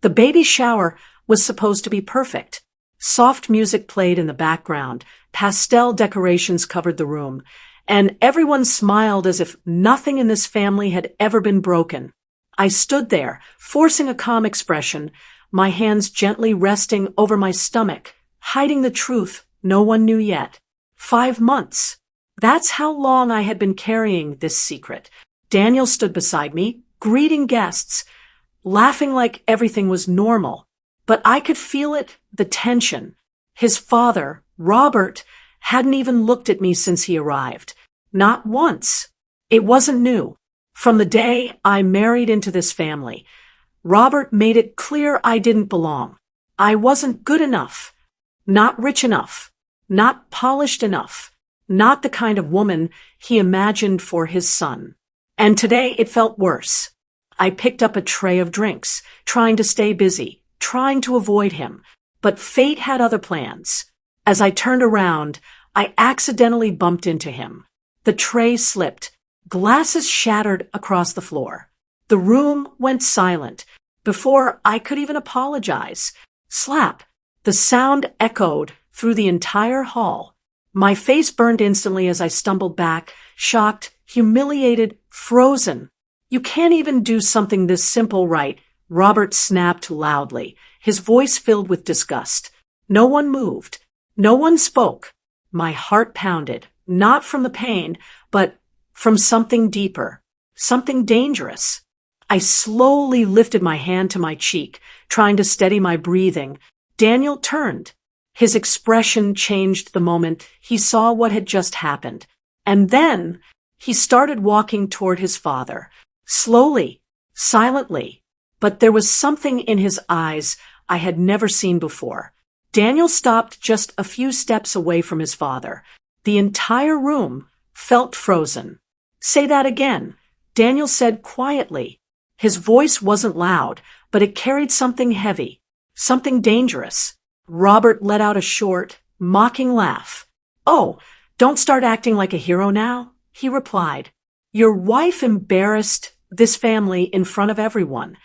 The baby shower was supposed to be perfect. Soft music played in the background, pastel decorations covered the room, and everyone smiled as if nothing in this family had ever been broken. I stood there, forcing a calm expression, my hands gently resting over my stomach, hiding the truth no one knew yet. 5 months. That's how long I had been carrying this secret. Daniel stood beside me, greeting guests, laughing like everything was normal. But I could feel it, the tension. His father, Robert, hadn't even looked at me since he arrived. Not once. It wasn't new. From the day I married into this family, Robert made it clear I didn't belong. I wasn't good enough. Not rich enough. Not polished enough. Not the kind of woman he imagined for his son. And today it felt worse. I picked up a tray of drinks, trying to stay busy, trying to avoid him, but fate had other plans. As I turned around, I accidentally bumped into him. The tray slipped. Glasses shattered across the floor. The room went silent. Before I could even apologize. Slap. The sound echoed through the entire hall. My face burned instantly as I stumbled back, shocked, humiliated, frozen. You can't even do something this simple right, Robert snapped loudly, his voice filled with disgust. No one moved. No one spoke. My heart pounded, not from the pain, but from something deeper, something dangerous. I slowly lifted my hand to my cheek, trying to steady my breathing. Daniel turned. His expression changed the moment he saw what had just happened. And then he started walking toward his father, slowly, silently. But there was something in his eyes I had never seen before. Daniel stopped just a few steps away from his father. The entire room felt frozen. Say that again, Daniel said quietly. His voice wasn't loud, but it carried something heavy, something dangerous. Robert let out a short, mocking laugh. Oh, don't start acting like a hero now, he replied. Your wife embarrassed this family in front of everyone.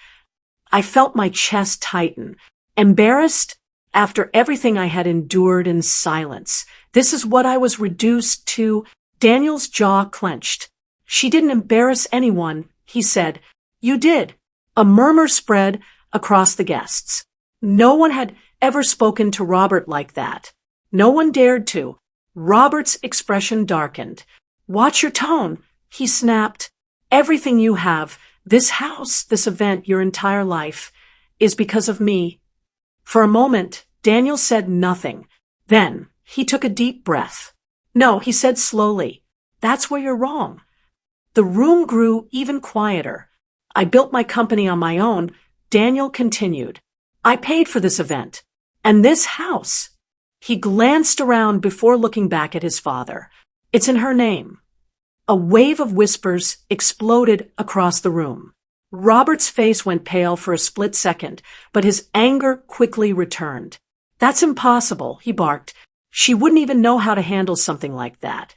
I felt my chest tighten. Embarrassed? After everything I had endured in silence. This is what I was reduced to. Daniel's jaw clenched. She didn't embarrass anyone, he said. You did. A murmur spread across the guests. No one had ever spoken to Robert like that. No one dared to. Robert's expression darkened. Watch your tone, he snapped. Everything you have, this house, this event, your entire life, is because of me. For a moment, Daniel said nothing. Then he took a deep breath. No, he said slowly. That's where you're wrong. The room grew even quieter. I built my company on my own, Daniel continued. I paid for this event. And this house. He glanced around before looking back at his father. It's in her name. A wave of whispers exploded across the room. Robert's face went pale for a split second, but his anger quickly returned. That's impossible, he barked. She wouldn't even know how to handle something like that.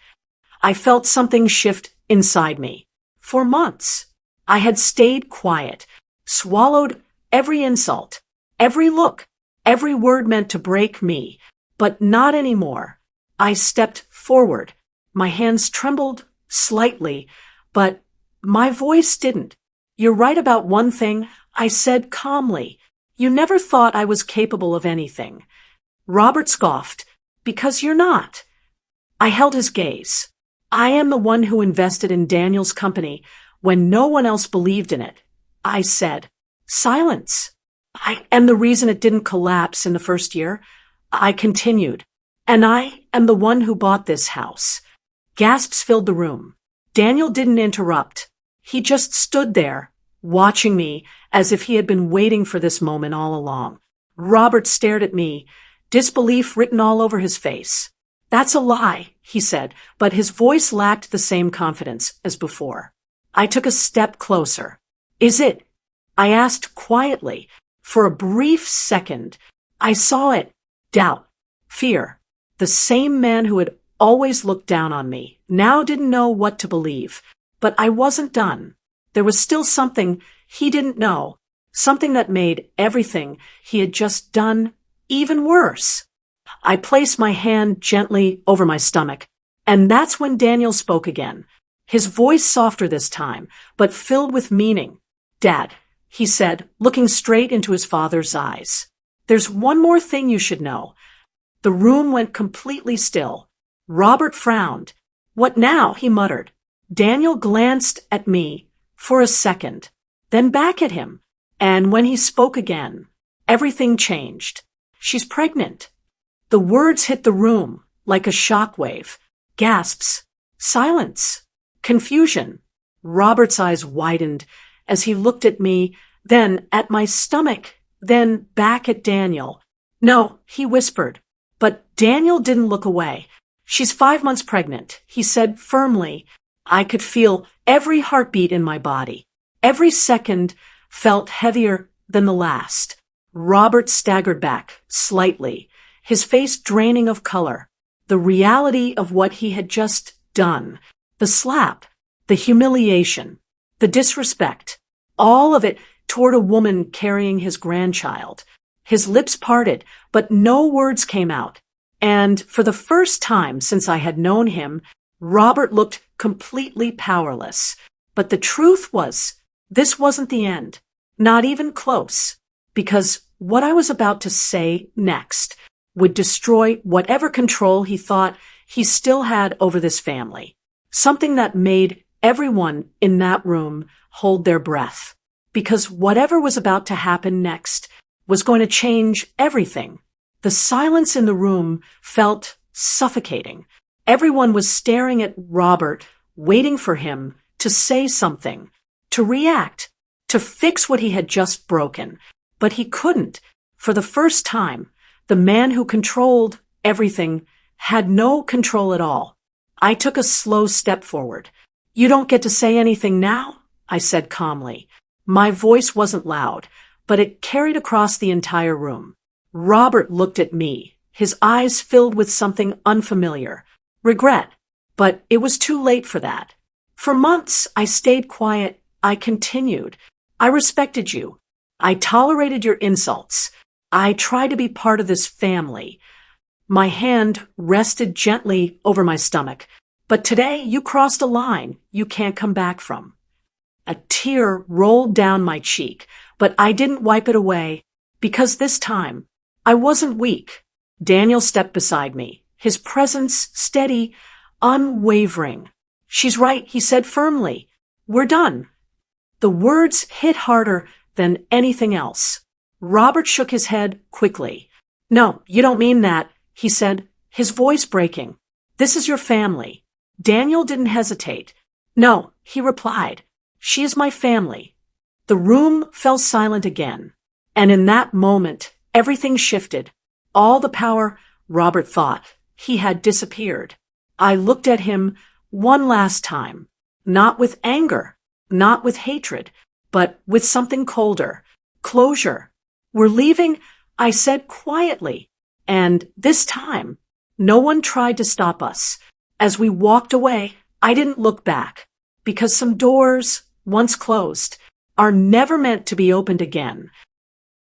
I felt something shift inside me. For months, I had stayed quiet, swallowed every insult, every look, every word meant to break me, but not anymore. I stepped forward. My hands trembled slightly, but my voice didn't. You're right about one thing, I said calmly. You never thought I was capable of anything. Robert scoffed. Because you're not. I held his gaze. I am the one who invested in Daniel's company when no one else believed in it. I said. Silence. I am the reason it didn't collapse in the first year. I continued. And I am the one who bought this house. Gasps filled the room. Daniel didn't interrupt. He just stood there, watching me as if he had been waiting for this moment all along. Robert stared at me, disbelief written all over his face. That's a lie, he said, but his voice lacked the same confidence as before. I took a step closer. Is it? I asked quietly. For a brief second, I saw it. Doubt. Fear. The same man who had always looked down on me now didn't know what to believe. But I wasn't done. There was still something he didn't know. something that made everything he had just done even worse. I placed my hand gently over my stomach, and that's when Daniel spoke again. His voice softer this time, but filled with meaning. "Dad," he said, looking straight into his father's eyes. "There's one more thing you should know." The room went completely still. Robert frowned. "What now?" he muttered. Daniel glanced at me for a second, then back at him, and when he spoke again, everything changed. "She's pregnant." The words hit the room like a shockwave. Gasps, silence, confusion. Robert's eyes widened as he looked at me, then at my stomach, then back at Daniel. "No," he whispered. But Daniel didn't look away. "She's 5 months pregnant," he said firmly. I could feel every heartbeat in my body. Every second felt heavier than the last. Robert staggered back, slightly, his face draining of color. The reality of what he had just done, the slap, the humiliation, the disrespect, all of it toward a woman carrying his grandchild. His lips parted, but no words came out. And for the first time since I had known him, Robert looked completely powerless. But the truth was, this wasn't the end. Not even close. Because what I was about to say next would destroy whatever control he thought he still had over this family. Something that made everyone in that room hold their breath. Because whatever was about to happen next was going to change everything. The silence in the room felt suffocating. Everyone was staring at Robert, waiting for him to say something, to react, to fix what he had just broken. But he couldn't. For the first time, the man who controlled everything had no control at all. I took a slow step forward. "You don't get to say anything now," I said calmly. My voice wasn't loud, but it carried across the entire room. Robert looked at me, his eyes filled with something unfamiliar. Regret. But it was too late for that. "For months, I stayed quiet. I continued. I respected you. I tolerated your insults. I tried to be part of this family." My hand rested gently over my stomach. "But today, you crossed a line you can't come back from." A tear rolled down my cheek, but I didn't wipe it away, because this time, I wasn't weak. Daniel stepped beside me, his presence steady, unwavering. "She's right," he said firmly. "We're done." The words hit harder than anything else. Robert shook his head quickly. "No, you don't mean that," he said, his voice breaking. "This is your family." Daniel didn't hesitate. "No," he replied. "She is my family." The room fell silent again. And in that moment, everything shifted. All the power, Robert thought, he had disappeared. I looked at him one last time, not with anger, not with hatred, but with something colder. Closure. "We're leaving," I said quietly. And this time, no one tried to stop us. As we walked away, I didn't look back, because some doors, once closed, are never meant to be opened again.